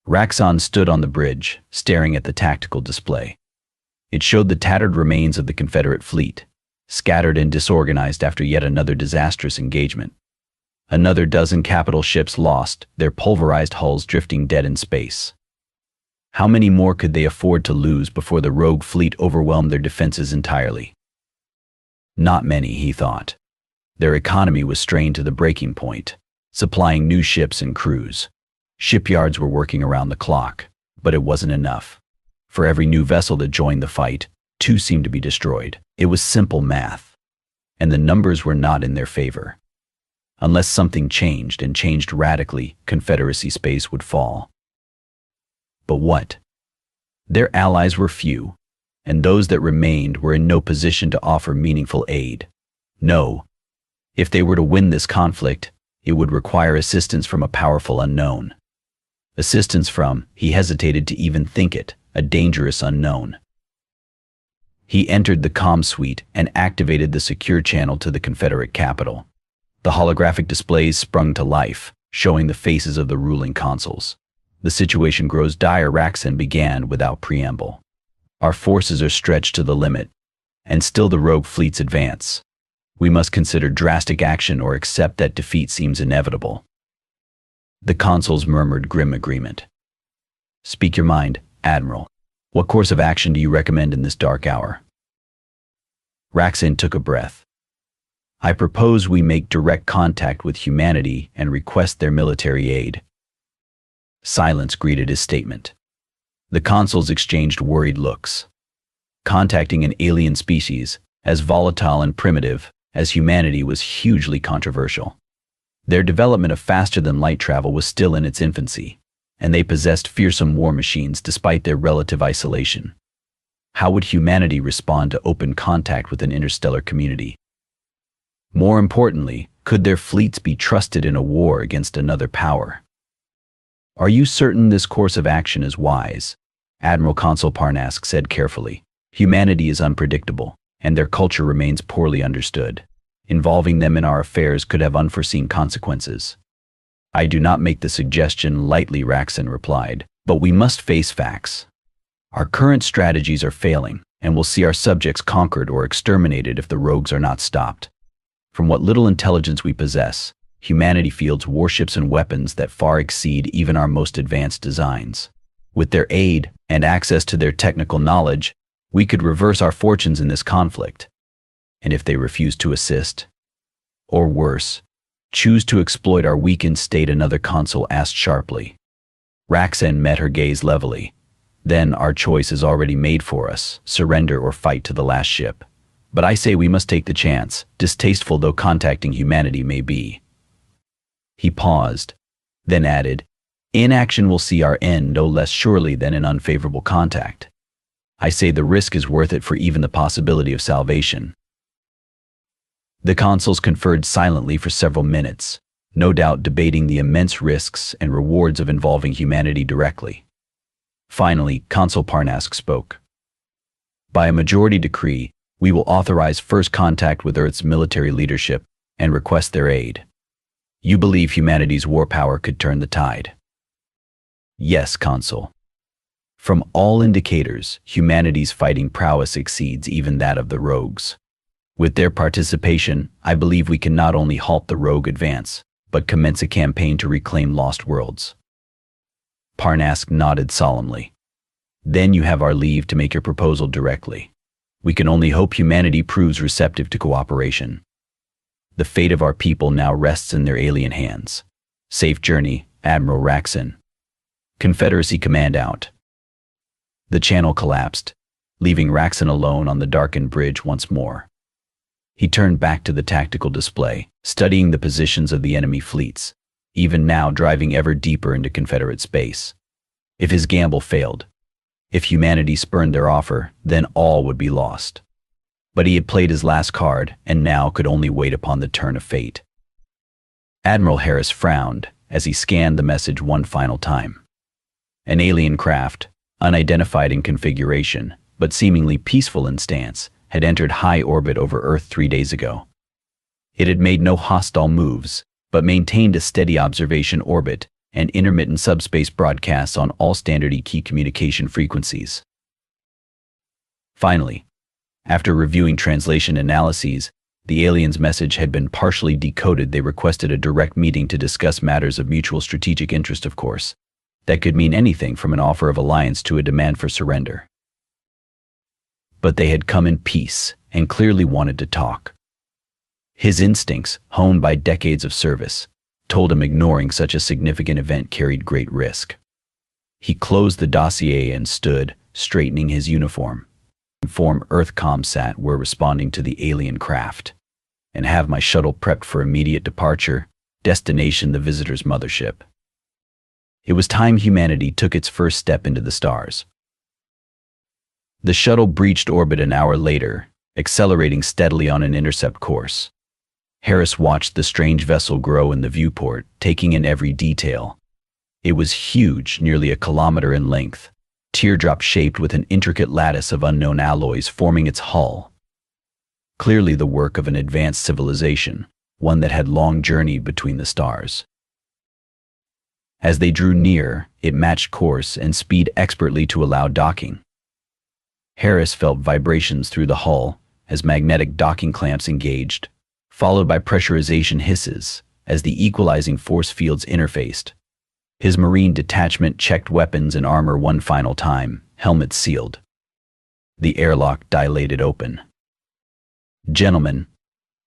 Raxon stood on the bridge, staring at the tactical display. It showed the tattered remains of the Confederate fleet, scattered and disorganized after yet another disastrous engagement. Another dozen capital ships lost, their pulverized hulls drifting dead in space. How many more could they afford to lose before the rogue fleet overwhelmed their defenses entirely? Not many, he thought. Their economy was strained to the breaking point, supplying new ships and crews. Shipyards were working around the clock, but it wasn't enough. For every new vessel that joined the fight, 2 seemed to be destroyed. It was simple math, and the numbers were not in their favor. Unless something changed, and changed radically, Confederacy space would fall. But what? Their allies were few, and those that remained were in no position to offer meaningful aid. No, if they were to win this conflict, it would require assistance from a powerful unknown. Assistance from, he hesitated to even think it, a dangerous unknown. He entered the comm suite and activated the secure channel to the Confederate capital. The holographic displays sprung to life, showing the faces of the ruling consuls. The situation grows dire, Raxon began without preamble. Our forces are stretched to the limit, and still the rogue fleets advance. We must consider drastic action or accept that defeat seems inevitable. The consuls murmured grim agreement. Speak your mind, Admiral. What course of action do you recommend in this dark hour? Raxon took a breath. I propose we make direct contact with humanity and request their military aid. Silence greeted his statement. The consuls exchanged worried looks. Contacting an alien species, as volatile and primitive as humanity, was hugely controversial. Their development of faster-than-light travel was still in its infancy, and they possessed fearsome war machines despite their relative isolation. How would humanity respond to open contact with an interstellar community? More importantly, could their fleets be trusted in a war against another power? Are you certain this course of action is wise? Admiral Consul Parnask said carefully. Humanity is unpredictable, and their culture remains poorly understood. Involving them in our affairs could have unforeseen consequences. I do not make the suggestion lightly, Raxon replied, but we must face facts. Our current strategies are failing, and we'll see our subjects conquered or exterminated if the rogues are not stopped. From what little intelligence we possess, humanity fields warships and weapons that far exceed even our most advanced designs. With their aid and access to their technical knowledge, we could reverse our fortunes in this conflict. And if they refuse to assist, or worse, choose to exploit our weakened state, another consul asked sharply. Raxon met her gaze levelly. Then our choice is already made for us, surrender or fight to the last ship. But I say we must take the chance, distasteful though contacting humanity may be. He paused, then added, inaction will see our end no less surely than an unfavorable contact. I say the risk is worth it for even the possibility of salvation. The consuls conferred silently for several minutes, no doubt debating the immense risks and rewards of involving humanity directly. Finally, Consul Parnask spoke. By a majority decree, we will authorize first contact with Earth's military leadership and request their aid. You believe humanity's war power could turn the tide? Yes, Consul. From all indicators, humanity's fighting prowess exceeds even that of the rogues. With their participation, I believe we can not only halt the rogue advance, but commence a campaign to reclaim lost worlds. Parnask nodded solemnly. Then you have our leave to make your proposal directly. We can only hope humanity proves receptive to cooperation. The fate of our people now rests in their alien hands. Safe journey, Admiral Raxon. Confederacy command out. The channel collapsed, leaving Raxon alone on the darkened bridge once more. He turned back to the tactical display, studying the positions of the enemy fleets, even now driving ever deeper into Confederate space. If his gamble failed, if humanity spurned their offer, then all would be lost. But he had played his last card and now could only wait upon the turn of fate. Admiral Harris frowned as he scanned the message one final time. An alien craft, unidentified in configuration, but seemingly peaceful in stance, had entered high orbit over Earth 3 days ago. It had made no hostile moves, but maintained a steady observation orbit and intermittent subspace broadcasts on all standard key communication frequencies. Finally, after reviewing translation analyses, the aliens' message had been partially decoded. They requested a direct meeting to discuss matters of mutual strategic interest, of course. That could mean anything from an offer of alliance to a demand for surrender. But they had come in peace and clearly wanted to talk. His instincts, honed by decades of service, told him ignoring such a significant event carried great risk. He closed the dossier and stood, straightening his uniform. Inform Earth Comsat we're responding to the alien craft, and have my shuttle prepped for immediate departure, destination the visitor's mothership. It was time humanity took its first step into the stars. The shuttle breached orbit an hour later, accelerating steadily on an intercept course. Harris watched the strange vessel grow in the viewport, taking in every detail. It was huge, nearly a kilometer in length, teardrop-shaped with an intricate lattice of unknown alloys forming its hull. Clearly the work of an advanced civilization, one that had long journeyed between the stars. As they drew near, it matched course and speed expertly to allow docking. Harris felt vibrations through the hull as magnetic docking clamps engaged, followed by pressurization hisses as the equalizing force fields interfaced. His Marine detachment checked weapons and armor one final time, helmets sealed. The airlock dilated open. Gentlemen,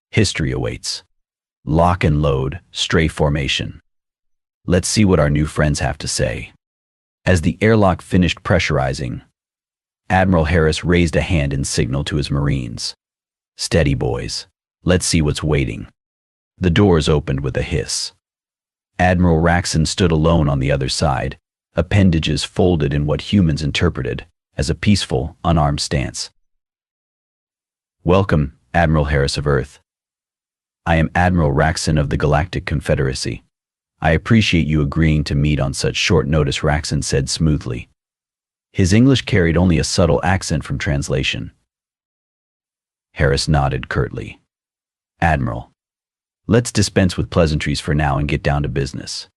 history awaits. Lock and load, stray formation. Let's see what our new friends have to say. As the airlock finished pressurizing, Admiral Harris raised a hand in signal to his Marines. Steady, boys. Let's see what's waiting. The doors opened with a hiss. Admiral Raxon stood alone on the other side, appendages folded in what humans interpreted as a peaceful, unarmed stance. Welcome, Admiral Harris of Earth. I am Admiral Raxon of the Galactic Confederacy. I appreciate you agreeing to meet on such short notice, Raxon said smoothly. His English carried only a subtle accent from translation. Harris nodded curtly. Admiral, let's dispense with pleasantries for now and get down to business.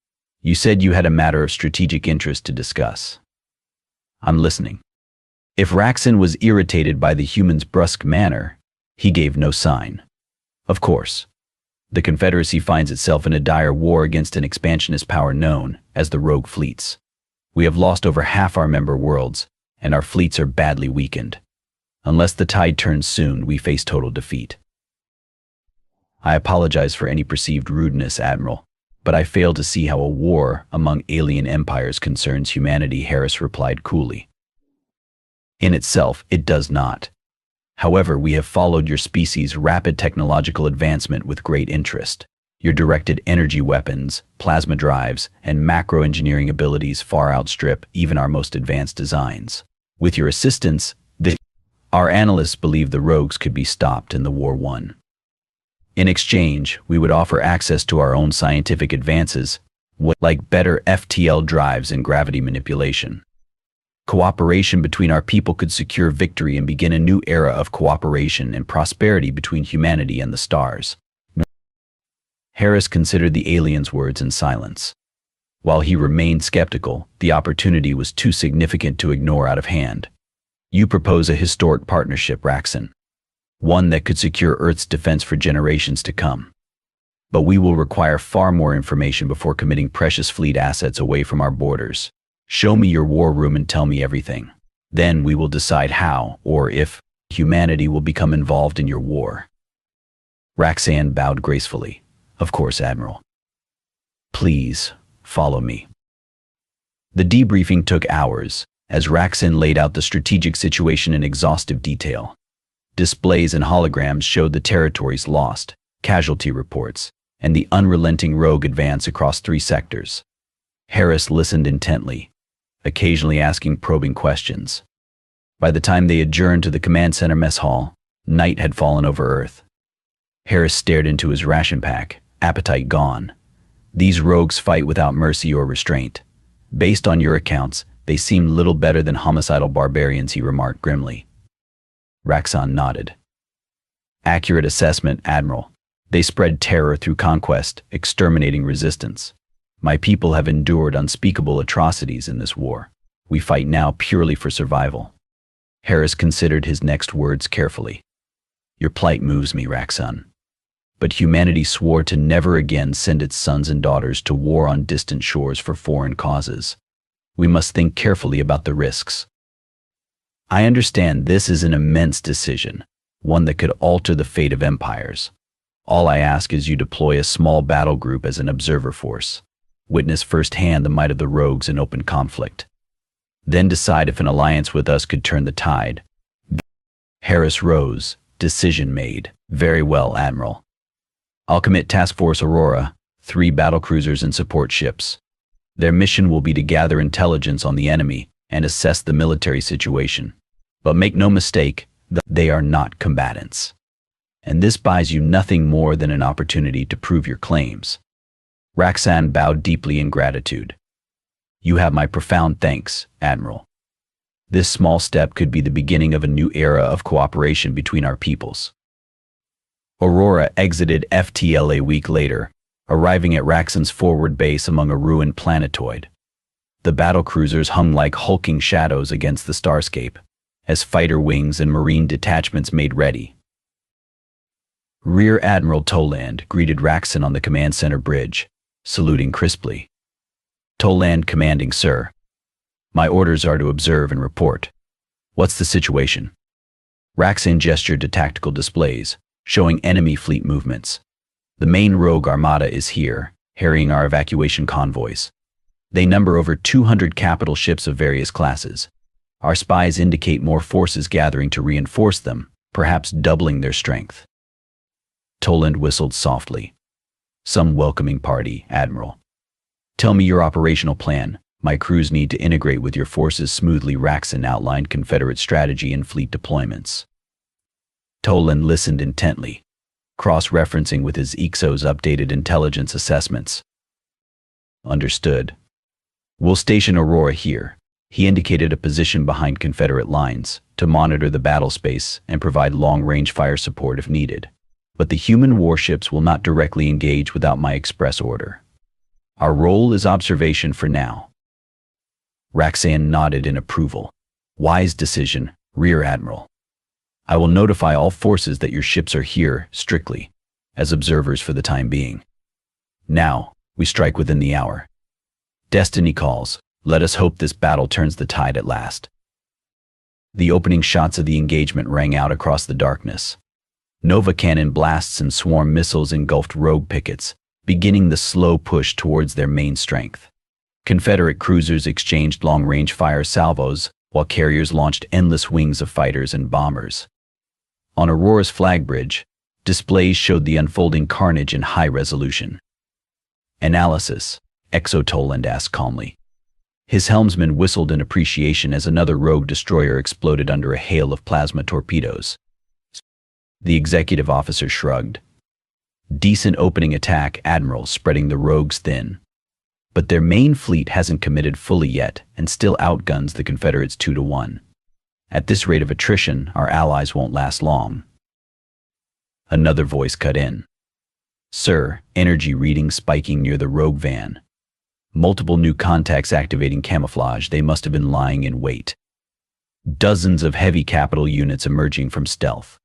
You said you had a matter of strategic interest to discuss. I'm listening. If Raxon was irritated by the human's brusque manner, he gave no sign. Of course, the Confederacy finds itself in a dire war against an expansionist power known as the Rogue Fleets. We have lost over half our member worlds, and our fleets are badly weakened. Unless the tide turns soon, we face total defeat. I apologize for any perceived rudeness, Admiral, but I fail to see how a war among alien empires concerns humanity, Harris replied coolly. In itself, it does not. However, we have followed your species' rapid technological advancement with great interest. Your directed energy weapons, plasma drives, and macro-engineering abilities far outstrip even our most advanced designs. With your assistance, our analysts believe the rogues could be stopped and the war won. In exchange, we would offer access to our own scientific advances, like better FTL drives and gravity manipulation. Cooperation between our people could secure victory and begin a new era of cooperation and prosperity between humanity and the stars. Harris considered the aliens' words in silence. While he remained skeptical, the opportunity was too significant to ignore out of hand. You propose a historic partnership, Raxon. One that could secure Earth's defense for generations to come. But we will require far more information before committing precious fleet assets away from our borders. Show me your war room and tell me everything. Then we will decide how, or if, humanity will become involved in your war. Raxon bowed gracefully. Of course, Admiral. Please, follow me. The debriefing took hours, as Raxon laid out the strategic situation in exhaustive detail. Displays and holograms showed the territories lost, casualty reports, and the unrelenting rogue advance across 3 sectors. Harris listened intently, occasionally asking probing questions. By the time they adjourned to the command center mess hall, night had fallen over Earth. Harris stared into his ration pack, appetite gone. These rogues fight without mercy or restraint. Based on your accounts, they seem little better than homicidal barbarians, he remarked grimly. Raxon nodded. Accurate assessment, Admiral. They spread terror through conquest, exterminating resistance. My people have endured unspeakable atrocities in this war. We fight now purely for survival. Harris considered his next words carefully. Your plight moves me, Raksun. But humanity swore to never again send its sons and daughters to war on distant shores for foreign causes. We must think carefully about the risks. I understand this is an immense decision, one that could alter the fate of empires. All I ask is you deploy a small battle group as an observer force. Witness firsthand the might of the rogues in open conflict. Then decide if an alliance with us could turn the tide. Harris rose. Decision made. Very well, Admiral. I'll commit Task Force Aurora, 3 battlecruisers and support ships. Their mission will be to gather intelligence on the enemy and assess the military situation. But make no mistake, they are not combatants. And this buys you nothing more than an opportunity to prove your claims. Raksun bowed deeply in gratitude. You have my profound thanks, Admiral. This small step could be the beginning of a new era of cooperation between our peoples. Aurora exited FTL a week later, arriving at Raksun's forward base among a ruined planetoid. The battlecruisers hung like hulking shadows against the starscape, as fighter wings and marine detachments made ready. Rear Admiral Toland greeted Raksun on the command center bridge, saluting crisply. Toland commanding, sir. My orders are to observe and report. What's the situation? Raksun gestured to tactical displays, showing enemy fleet movements. The main rogue armada is here, harrying our evacuation convoys. They number over 200 capital ships of various classes. Our spies indicate more forces gathering to reinforce them, perhaps doubling their strength. Toland whistled softly. Some welcoming party, Admiral. Tell me your operational plan. My crews need to integrate with your forces smoothly. Raksun outlined Confederate strategy and fleet deployments. Toland listened intently, cross-referencing with his EXO's updated intelligence assessments. Understood. We'll station Aurora here. He indicated a position behind Confederate lines to monitor the battle space and provide long-range fire support if needed. But the human warships will not directly engage without my express order. Our role is observation for now. Raksun nodded in approval. Wise decision, Rear Admiral. I will notify all forces that your ships are here, strictly, as observers for the time being. Now, we strike within the hour. Destiny calls. Let us hope this battle turns the tide at last. The opening shots of the engagement rang out across the darkness. Nova cannon blasts and swarm missiles engulfed rogue pickets, beginning the slow push towards their main strength. Confederate cruisers exchanged long-range fire salvos, while carriers launched endless wings of fighters and bombers. On Aurora's flag bridge, displays showed the unfolding carnage in high resolution. Analysis, Exo Toland asked calmly. His helmsman whistled in appreciation as another rogue destroyer exploded under a hail of plasma torpedoes. The executive officer shrugged. Decent opening attack, Admiral, spreading the rogues thin. But their main fleet hasn't committed fully yet and still outguns the Confederates 2-1. At this rate of attrition, our allies won't last long. Another voice cut in. Sir, energy reading spiking near the rogue van. Multiple new contacts activating camouflage. They must have been lying in wait. Dozens of heavy capital units emerging from stealth.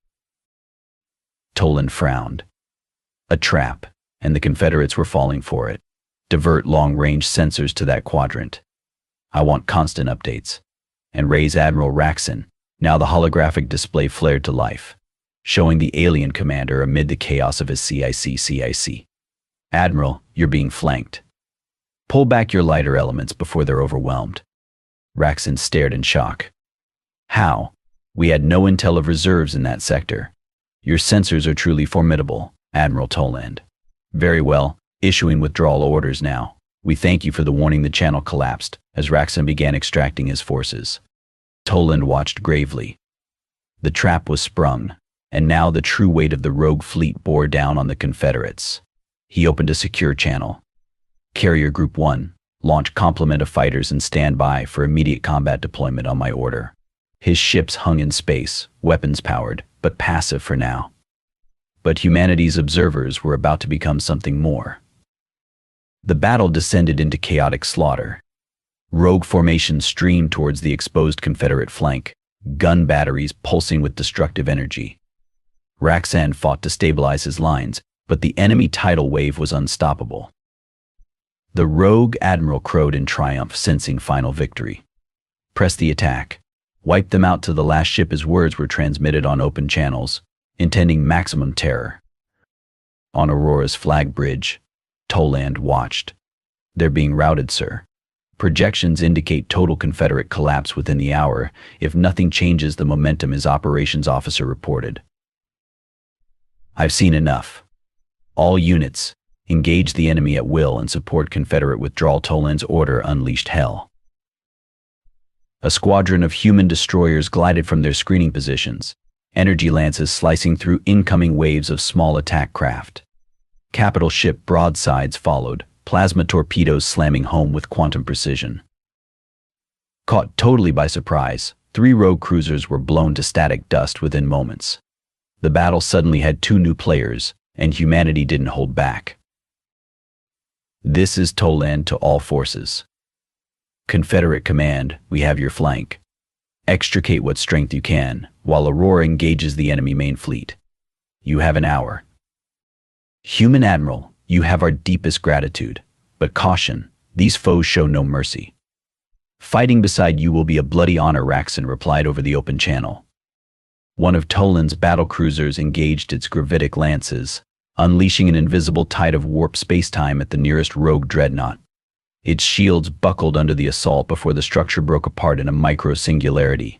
Toland frowned. A trap, and the Confederates were falling for it. Divert long-range sensors to that quadrant. I want constant updates. And raise Admiral Raksun. Now the holographic display flared to life, showing the alien commander amid the chaos of his CIC. Admiral, you're being flanked. Pull back your lighter elements before they're overwhelmed. Raksun stared in shock. How? We had no intel of reserves in that sector. Your sensors are truly formidable, Admiral Toland. Very well, issuing withdrawal orders now. We thank you for the warning. The channel collapsed as Raksun began extracting his forces. Toland watched gravely. The trap was sprung, and now the true weight of the rogue fleet bore down on the Confederates. He opened a secure channel. Carrier Group 1, launch complement of fighters and stand by for immediate combat deployment on my order. His ships hung in space, weapons powered, but passive for now. But humanity's observers were about to become something more. The battle descended into chaotic slaughter. Rogue formations streamed towards the exposed Confederate flank, gun batteries pulsing with destructive energy. Roxanne fought to stabilize his lines, but the enemy tidal wave was unstoppable. The rogue admiral crowed in triumph, sensing final victory. Press the attack. Wipe them out to the last ship. His words were transmitted on open channels, intending maximum terror. On Aurora's flag bridge, Toland watched. They're being routed, sir. Projections indicate total Confederate collapse within the hour if nothing changes the momentum, his operations officer reported. I've seen enough. All units, engage the enemy at will and support Confederate withdrawal. Toland's order unleashed hell. A squadron of human destroyers glided from their screening positions, energy lances slicing through incoming waves of small attack craft. Capital ship broadsides followed, plasma torpedoes slamming home with quantum precision. Caught totally by surprise, 3 rogue cruisers were blown to static dust within moments. The battle suddenly had 2 new players, and humanity didn't hold back. This is Toland to all forces. Confederate command, we have your flank. Extricate what strength you can, while Aurora engages the enemy main fleet. You have an hour. Human Admiral, you have our deepest gratitude, but caution, these foes show no mercy. Fighting beside you will be a bloody honor, Roxanne replied over the open channel. One of Toland's battle cruisers engaged its gravitic lances, unleashing an invisible tide of warp spacetime at the nearest rogue dreadnought. Its shields buckled under the assault before the structure broke apart in a micro-singularity.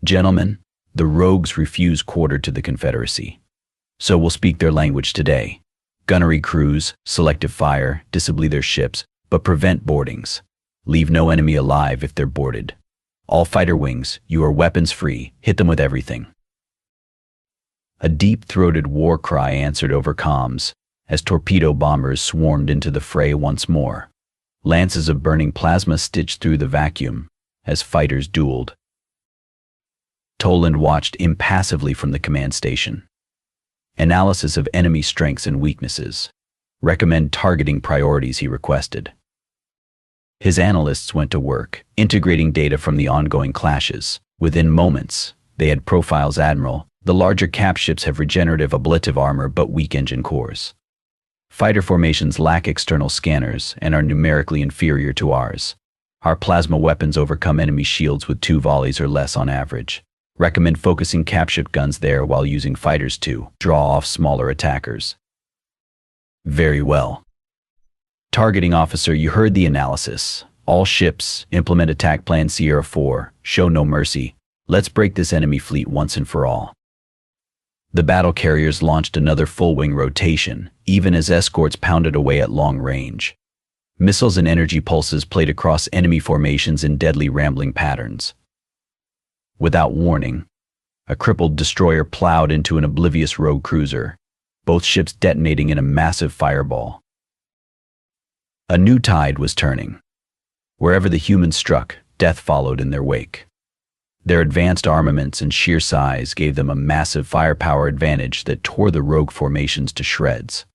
Gentlemen, the rogues refuse quarter to the Confederacy. So we'll speak their language today. Gunnery crews, selective fire, disable their ships, but prevent boardings. Leave no enemy alive if they're boarded. All fighter wings, you are weapons free, hit them with everything. A deep-throated war cry answered over comms, as torpedo bombers swarmed into the fray once more. Lances of burning plasma stitched through the vacuum as fighters dueled. Toland watched impassively from the command station. Analysis of enemy strengths and weaknesses. Recommend targeting priorities, he requested. His analysts went to work, integrating data from the ongoing clashes. Within moments, they had profiles. Admiral, the larger cap ships have regenerative ablative armor but weak engine cores. Fighter formations lack external scanners and are numerically inferior to ours. Our plasma weapons overcome enemy shields with 2 volleys or less on average. Recommend focusing capship guns there while using fighters to draw off smaller attackers. Very well. Targeting officer, you heard the analysis. All ships, implement attack plan Sierra 4, show no mercy. Let's break this enemy fleet once and for all. The battle carriers launched another full-wing rotation, even as escorts pounded away at long range. Missiles and energy pulses played across enemy formations in deadly rambling patterns. Without warning, a crippled destroyer plowed into an oblivious rogue cruiser, both ships detonating in a massive fireball. A new tide was turning. Wherever the humans struck, death followed in their wake. Their advanced armaments and sheer size gave them a massive firepower advantage that tore the rogue formations to shreds.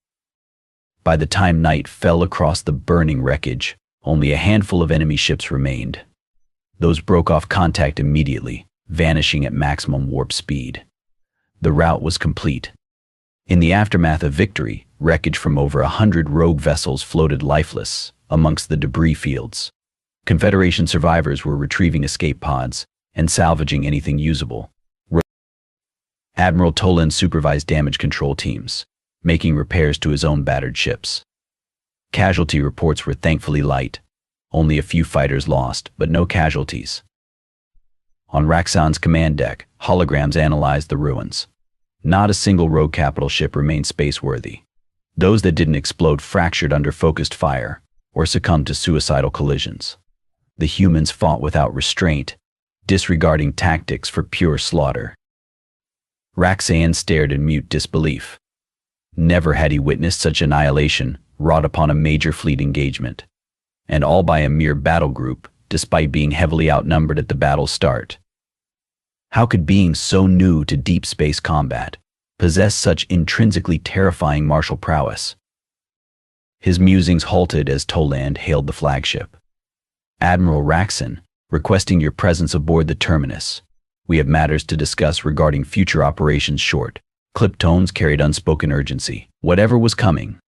By the time night fell across the burning wreckage, only a handful of enemy ships remained. Those broke off contact immediately, vanishing at maximum warp speed. The rout was complete. In the aftermath of victory, wreckage from over 100 rogue vessels floated lifeless amongst the debris fields. Confederation survivors were retrieving escape pods and salvaging anything usable. Admiral Toland supervised damage control teams, making repairs to his own battered ships. Casualty reports were thankfully light. Only a few fighters lost, but no casualties. On Roxanne's command deck, holograms analyzed the ruins. Not a single rogue capital ship remained space-worthy. Those that didn't explode fractured under focused fire or succumbed to suicidal collisions. The humans fought without restraint, disregarding tactics for pure slaughter. Roxanne stared in mute disbelief. Never had he witnessed such annihilation wrought upon a major fleet engagement, and all by a mere battle group, despite being heavily outnumbered at the battle's start. How could beings so new to deep space combat possess such intrinsically terrifying martial prowess? His musings halted as Toland hailed the flagship. Admiral Raxon, requesting your presence aboard the Terminus. We have matters to discuss regarding future operations. Short, clipped tones carried unspoken urgency. Whatever was coming,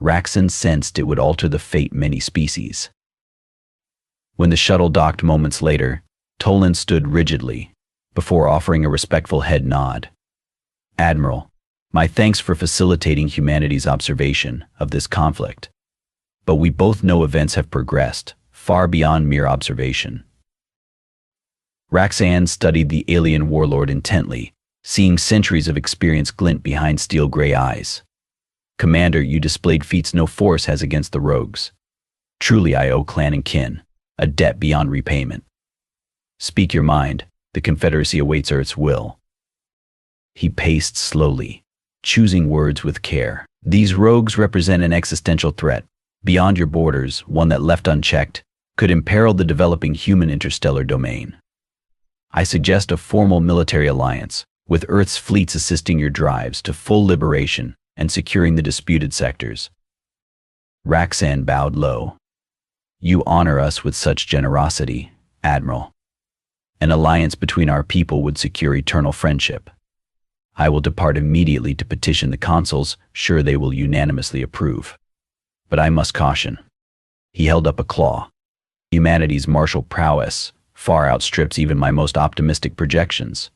Raxon sensed it would alter the fate of many species. When the shuttle docked moments later, Toland stood rigidly, before offering a respectful head nod. Admiral, my thanks for facilitating humanity's observation of this conflict. But we both know events have progressed far beyond mere observation. Raxon studied the alien warlord intently, seeing centuries of experience glint behind steel-gray eyes. Commander, you displayed feats no force has against the rogues. Truly I owe clan and kin a debt beyond repayment. Speak your mind, the Confederacy awaits Earth's will. He paced slowly, choosing words with care. These rogues represent an existential threat, beyond your borders, one that left unchecked could imperil the developing human interstellar domain. I suggest a formal military alliance, with Earth's fleets assisting your drives to full liberation and securing the disputed sectors. Raxon bowed low. You honor us with such generosity, Admiral. An alliance between our people would secure eternal friendship. I will depart immediately to petition the consuls, sure they will unanimously approve. But I must caution. He held up a claw. Humanity's martial prowess far outstrips even my most optimistic projections.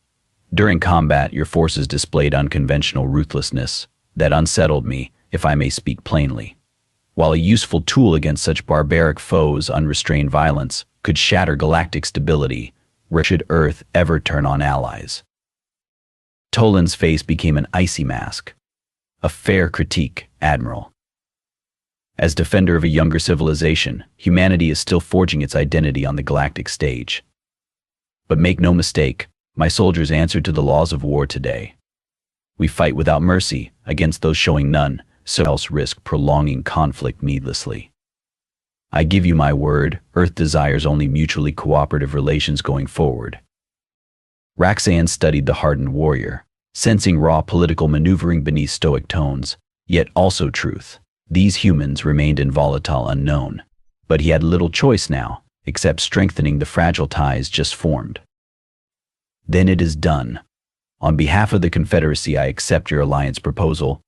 During combat, your forces displayed unconventional ruthlessness that unsettled me, if I may speak plainly. While a useful tool against such barbaric foes, unrestrained violence could shatter galactic stability, where should Earth ever turn on allies? Toland's face became an icy mask. A fair critique, Admiral. As defender of a younger civilization, humanity is still forging its identity on the galactic stage. But make no mistake, my soldiers answer to the laws of war today. We fight without mercy against those showing none, so else risk prolonging conflict needlessly. I give you my word, Earth desires only mutually cooperative relations going forward. Raxon studied the hardened warrior, sensing raw political maneuvering beneath stoic tones, yet also truth. These humans remained in volatile unknown, but he had little choice now, except strengthening the fragile ties just formed. Then it is done. On behalf of the Confederacy, I accept your alliance proposal,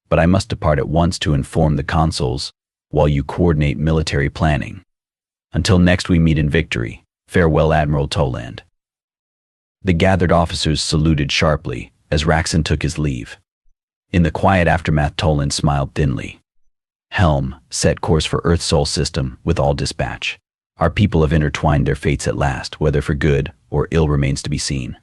but I must depart at once to inform the consuls while you coordinate military planning. Until next we meet in victory, farewell, Admiral Toland. The gathered officers saluted sharply as Raxon took his leave. In the quiet aftermath, Toland smiled thinly. Helm, set course for Earth's Sol system with all dispatch. Our people have intertwined their fates at last, whether for good or ill remains to be seen.